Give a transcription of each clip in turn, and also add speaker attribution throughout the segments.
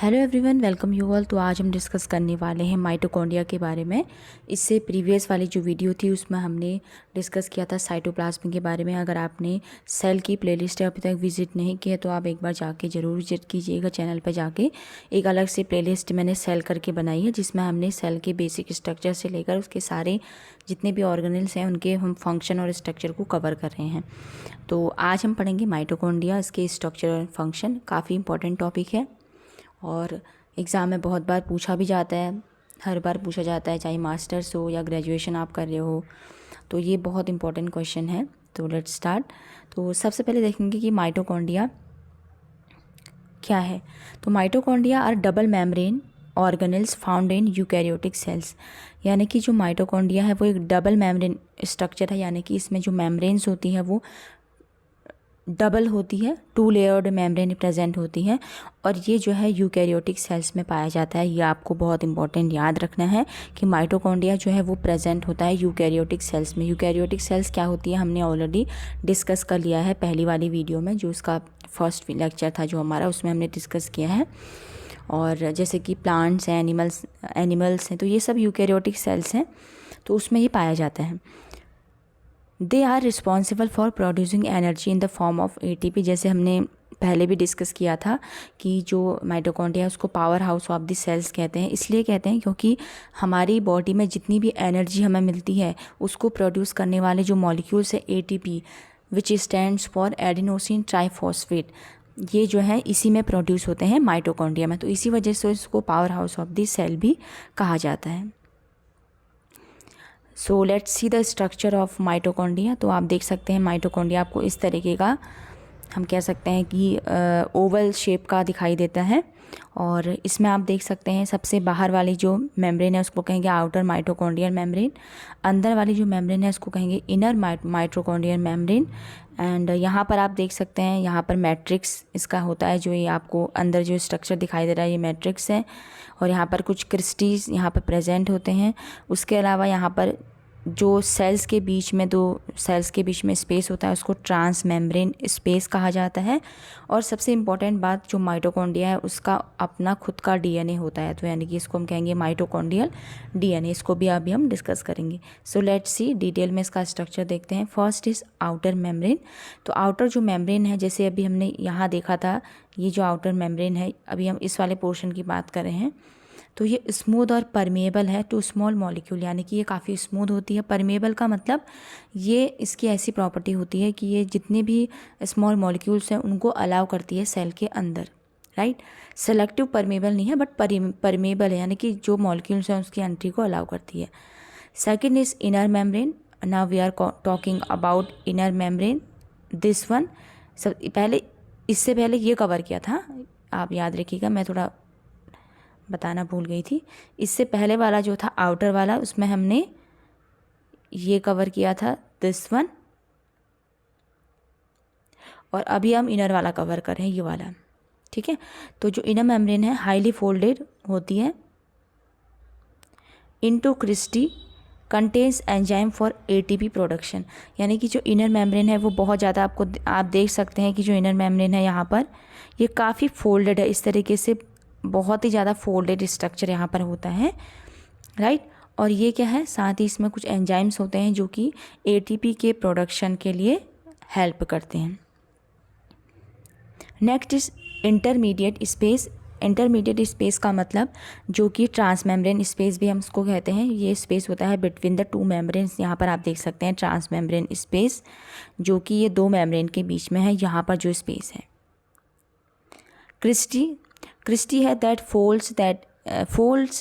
Speaker 1: Hello everyone, welcome you all. तो आज हम डिस्कस करने वाले हैं माइटोकॉन्ड्रिया के बारे में। इससे प्रीवियस वाली जो वीडियो थी उसमें हमने डिस्कस किया था साइटोप्लाज्म के बारे में। अगर आपने सेल की प्लेलिस्ट अभी तक विजिट नहीं किया तो आप एक बार जाके ज़रूर विजिट कीजिएगा। चैनल पर जाके एक अलग से प्लेलिस्ट मैंने सेल करके बनाई है, जिसमें हमने सेल के बेसिक स्ट्रक्चर से लेकर उसके सारे जितने भी ऑर्गेनल्स हैं उनके हम फंक्शन और स्ट्रक्चर को कवर कर रहे हैं। तो आज हम पढ़ेंगे माइटोकॉन्ड्रिया, इसके स्ट्रक्चर और फंक्शन। काफ़ी इंपॉर्टेंट टॉपिक है और एग्ज़ाम में बहुत बार पूछा भी जाता है, हर बार पूछा जाता है, चाहे मास्टर्स हो या ग्रेजुएशन आप कर रहे हो। तो ये बहुत इंपॉर्टेंट क्वेश्चन है। तो लेट्स स्टार्ट। तो सबसे पहले देखेंगे कि माइटोकॉन्ड्रिया क्या है। तो mitochondria are double membrane organelles found in eukaryotic cells. यानी कि जो माइटोकॉन्ड्रिया है वो एक डबल मेम्ब्रेन स्ट्रक्चर है, यानी कि इसमें जो मेम्ब्रेन्स होती हैं वो डबल होती है, 2 लेयर्ड मेम्ब्रेन प्रेजेंट होती है। और ये जो है यूकैरियोटिक सेल्स में पाया जाता है। ये आपको बहुत इंपॉर्टेंट याद रखना है कि माइटोकॉन्ड्रिया जो है वो प्रेजेंट होता है यूकैरियोटिक सेल्स में। यूकैरियोटिक सेल्स क्या होती है हमने ऑलरेडी डिस्कस कर लिया है पहली वाली वीडियो में, जो उसका फर्स्ट लेक्चर था जो हमारा, उसमें हमने डिस्कस किया है। और जैसे कि प्लांट्स हैं, एनिमल्स हैं, तो ये सब यूकैरियोटिक सेल्स हैं, तो उसमें ये पाया जाता है। They are responsible for producing energy in the form of ATP। जैसे हमने पहले भी डिस्कस किया था कि जो माइटोकॉन्ड्रिया है उसको powerhouse of the cells कहते हैं। इसलिए कहते हैं क्योंकि हमारी बॉडी में जितनी भी एनर्जी हमें मिलती है उसको प्रोड्यूस करने वाले जो मॉलिक्यूल्स है ATP, which stands for adenosine triphosphate, ये जो है इसी में प्रोड्यूस होते हैं माइटोकॉन्ड्रिया में। तो इसी वजह से इसको powerhouse of the cell भी कहा जाता है। So let's see the structure of mitochondria. तो आप देख सकते हैं माइटोकॉन्ड्रिया आपको इस तरीके का, हम कह सकते हैं कि ओवल शेप का दिखाई देता है। और इसमें आप देख सकते हैं सबसे बाहर वाली जो मेम्ब्रेन है उसको कहेंगे आउटर माइटोकॉन्ड्रियल मेम्ब्रेन। अंदर वाली जो मेम्ब्रेन है उसको कहेंगे इनर माइटोकॉन्ड्रियल मेम्ब्रेन। एंड यहाँ पर आप देख सकते हैं, यहाँ पर मैट्रिक्स इसका होता है, जो ये आपको अंदर जो स्ट्रक्चर दिखाई दे रहा है ये मैट्रिक्स है। और यहाँ पर कुछ क्रिस्टीज यहाँ पर प्रेजेंट होते हैं। उसके अलावा यहाँ पर जो सेल्स के बीच में, दो सेल्स के बीच में स्पेस होता है उसको ट्रांस मेम्ब्रेन स्पेस कहा जाता है। और सबसे इम्पॉर्टेंट बात, जो माइटोकॉन्ड्रिया है उसका अपना खुद का DNA होता है, तो यानी कि इसको हम कहेंगे माइटोकॉन्ड्रियल DNA। इसको भी अभी हम डिस्कस करेंगे। सो लेट्स सी, डिटेल में इसका स्ट्रक्चर देखते हैं। First is outer membrane. तो आउटर जो मेम्ब्रेन है, जैसे अभी हमने यहाँ देखा था, ये जो आउटर मेम्ब्रेन है, अभी हम इस वाले पोर्शन की बात कर रहे हैं, तो ये स्मूथ और परमेबल है टू स्मॉल मॉलिक्यूल, यानी कि ये काफ़ी स्मूथ होती है। परमेबल का मतलब ये इसकी ऐसी प्रॉपर्टी होती है कि ये जितने भी स्मॉल मॉलिक्यूल्स हैं उनको अलाउ करती है सेल के अंदर, राइट। सेलेक्टिव परमेबल नहीं है बट परमेबल है, यानी कि जो मॉलिक्यूल्स हैं उसकी एंट्री को अलाउ करती है। Second is inner membrane. Now we are talking about inner membrane. This one सब पहले, इससे पहले ये कवर किया था, आप याद रखिएगा, मैं थोड़ा बताना भूल गई थी। इससे पहले वाला जो था आउटर वाला, उसमें हमने ये कवर किया था, दिस वन। और अभी हम इनर वाला कवर कर रहे हैं, ये वाला, ठीक है। तो जो इनर मेम्ब्रेन है हाईली फोल्डेड होती है into cristae, contains enzyme for ATP production. यानी कि जो इनर मेम्ब्रेन है वो बहुत ज़्यादा, आपको आप देख सकते हैं कि जो इनर मेम्ब्रेन है यहाँ पर ये काफ़ी फोल्डेड है, इस तरीके से बहुत ही ज़्यादा फोल्डेड स्ट्रक्चर यहाँ पर होता है, राइट। और ये क्या है, साथ ही इसमें कुछ एंजाइम्स होते हैं जो कि ATP के प्रोडक्शन के लिए हेल्प करते हैं। Next is intermediate space. Intermediate space का मतलब जो कि ट्रांसमेम्ब्रेन स्पेस भी हम उसको कहते हैं। ये स्पेस होता है बिटवीन द 2 मेम्ब्रेन्स। यहाँ पर आप देख सकते हैं ट्रांसमेम्ब्रेन स्पेस, जो कि ये 2 मेम्ब्रेन के बीच में है, यहाँ पर जो स्पेस है। क्रिस्टी है that folds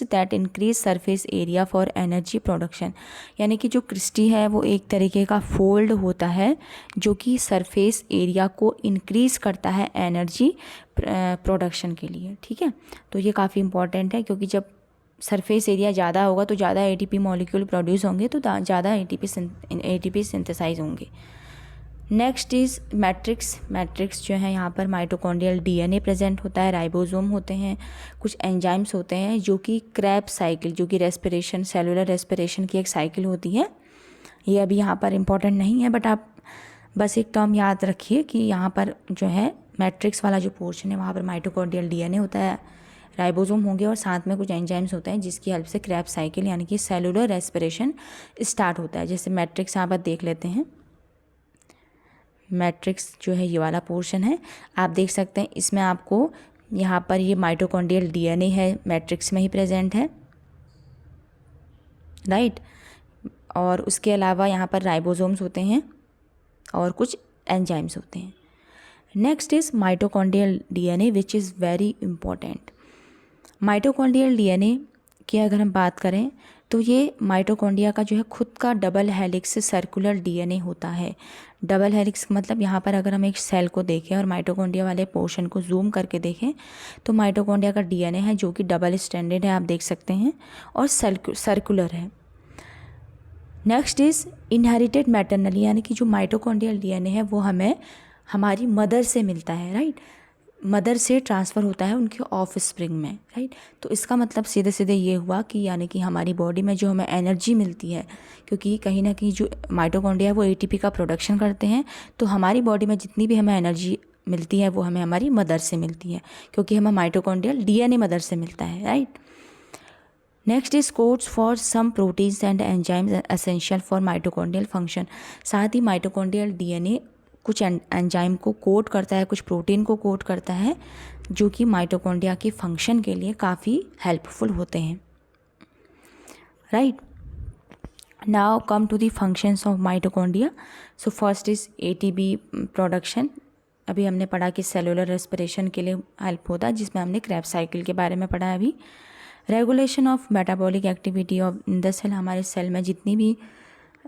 Speaker 1: that increase surface area for energy production. यानी कि जो क्रिस्टी है वो एक तरीके का फोल्ड होता है जो कि सरफेस एरिया को इंक्रीज करता है एनर्जी प्रोडक्शन के लिए, ठीक है। तो ये काफ़ी इंपॉर्टेंट है, क्योंकि जब सरफेस एरिया ज़्यादा होगा तो ज़्यादा ATP मॉलिक्यूल प्रोड्यूस होंगे, तो ज़्यादा ATP सिंथेसाइज होंगे। Next is matrix. मैट्रिक्स जो है यहाँ पर माइटोकॉन्ड्रियल DNA प्रेजेंट होता है, राइबोसोम होते हैं, कुछ एंजाइम्स होते हैं जो कि क्रेब्स साइकिल, जो कि रेस्पिरेशन, सेलुलर रेस्पिरेशन की एक साइकिल होती है। ये अभी यहाँ पर इम्पॉर्टेंट नहीं है, बट आप बस एक टर्म याद रखिए कि यहाँ पर जो है मैट्रिक्स वाला जो पोर्शन है वहाँ पर माइटोकॉन्ड्रियल DNA होता है, राइबोसोम होंगे और साथ में कुछ एंजाइम्स होते हैं जिसकी हेल्प से क्रेब्स साइकिल यानी कि सेलुलर रेस्पिरेशन स्टार्ट होता है। जैसे मैट्रिक्स यहाँ पर देख लेते हैं, मैट्रिक्स जो है ये वाला पोर्शन है, आप देख सकते हैं इसमें आपको यहाँ पर ये माइटोकॉन्ड्रियल डीएनए है, मैट्रिक्स में ही प्रेजेंट है, राइट। और उसके अलावा यहाँ पर राइबोसोम्स होते हैं और कुछ एंजाइम्स होते हैं। Next is mitochondrial DNA which is very important. Mitochondrial DNA की अगर हम बात करें तो ये माइटोकॉन्ड्रिया का जो है खुद का डबल हेलिक्स सर्कुलर डीएनए होता है। डबल हेलिक्स मतलब यहाँ पर अगर हम एक सेल को देखें और माइटोकॉन्ड्रिया वाले पोर्शन को जूम करके देखें तो माइटोकॉन्ड्रिया का डीएनए है जो कि डबल स्ट्रैंडेड है, आप देख सकते हैं, और सर्कुलर है। नेक्स्ट इज़ इनहेरिटेड मैटरनली, यानी कि जो माइटोकॉन्ड्रियल डीएनए है वो हमें हमारी मदर से मिलता है, राइट। मदर से ट्रांसफ़र होता है उनके ऑफ स्प्रिंग में, राइट। तो इसका मतलब सीधे सीधे ये हुआ कि यानी कि हमारी बॉडी में जो हमें एनर्जी मिलती है, क्योंकि कहीं ना कहीं जो माइटोकॉन्ड्रिया है वो एटीपी का प्रोडक्शन करते हैं, तो हमारी बॉडी में जितनी भी हमें एनर्जी मिलती है वो हमें हमारी मदर से मिलती है, क्योंकि हमें माइटोकॉन्ड्रियल डीएनए मदर से मिलता है, right. Next is codes for some proteins and enzymes essential for mitochondrial function. साथ ही माइटोकॉन्ड्रियल डीएनए कुछ एंजाइम को कोड करता है, कुछ प्रोटीन को कोड करता है जो कि माइटोकॉन्ड्रिया के फंक्शन के लिए काफ़ी हेल्पफुल होते हैं, right. Now come to the functions of mitochondria. So first is ATP production. अभी हमने पढ़ा कि सेलुलर रेस्पिरेशन के लिए हेल्प होता है, जिसमें हमने क्रेब्स साइकिल के बारे में पढ़ा है अभी। Regulation of metabolic activity of the cell, हमारे सेल में जितनी भी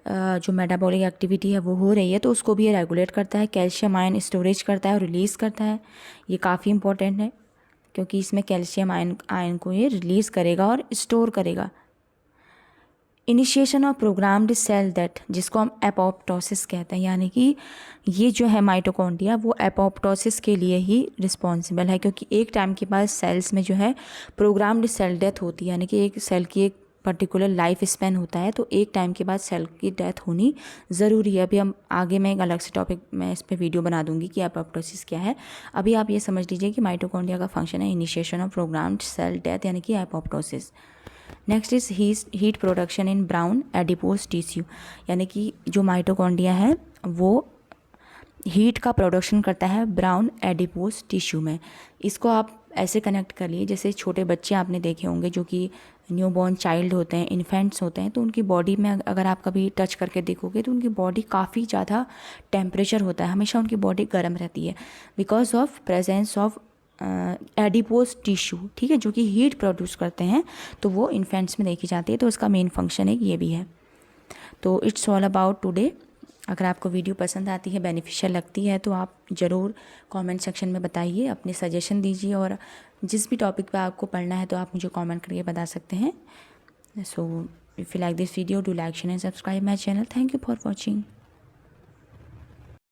Speaker 1: जो मेटाबॉलिक एक्टिविटी है वो हो रही है तो उसको भी ये रेगुलेट करता है। कैल्शियम आयन स्टोरेज करता है और रिलीज़ करता है, ये काफ़ी इंपॉर्टेंट है क्योंकि इसमें कैल्शियम आयन को ये रिलीज़ करेगा और स्टोर करेगा। Initiation of programmed cell death, जिसको हम एपोप्टोसिस कहते हैं, यानी कि ये जो है माइटोकॉन्ड्रिया वो एपोप्टोसिस के लिए ही रिस्पॉन्सिबल है, क्योंकि एक टाइम के बाद सेल्स में जो है प्रोग्राम्ड सेल डेथ होती है, यानी कि एक सेल की एक पर्टिकुलर लाइफ स्पैन होता है, तो एक टाइम के बाद सेल की डेथ होनी ज़रूरी है। अभी हम आगे मैं एक अलग से टॉपिक में इस पर वीडियो बना दूंगी कि एपोप्टोसिस क्या है। अभी आप ये समझ लीजिए कि माइटोकॉन्ड्रिया का फंक्शन है initiation of programmed cell death, यानी कि apoptosis. Next is heat production in brown adipose tissue, यानी कि जो माइटोकॉन्ड्रिया है वो हीट का प्रोडक्शन करता है ब्राउन एडिपोज टिश्यू में। इसको आप ऐसे कनेक्ट कर लिए जैसे छोटे बच्चे आपने देखे होंगे जो कि न्यूबॉर्न चाइल्ड होते हैं, इन्फेंट्स होते हैं, तो उनकी बॉडी में अगर आप कभी टच करके देखोगे तो उनकी बॉडी काफ़ी ज़्यादा टेम्परेचर होता है, हमेशा उनकी बॉडी गर्म रहती है because of presence of adipose tissue, ठीक है, जो कि हीट प्रोड्यूस करते हैं, तो वो इन्फेंट्स में देखी जाती है। तो इसका मेन फंक्शन एक ये भी है। तो इट्स ऑल अबाउट टुडे। अगर आपको वीडियो पसंद आती है, बेनिफिशियल लगती है, तो आप ज़रूर कमेंट सेक्शन में बताइए, अपने सजेशन दीजिए, और जिस भी टॉपिक पे आपको पढ़ना है तो आप मुझे कमेंट करके बता सकते हैं। So if you like this video, do like share and subscribe my channel. Thank you for watching.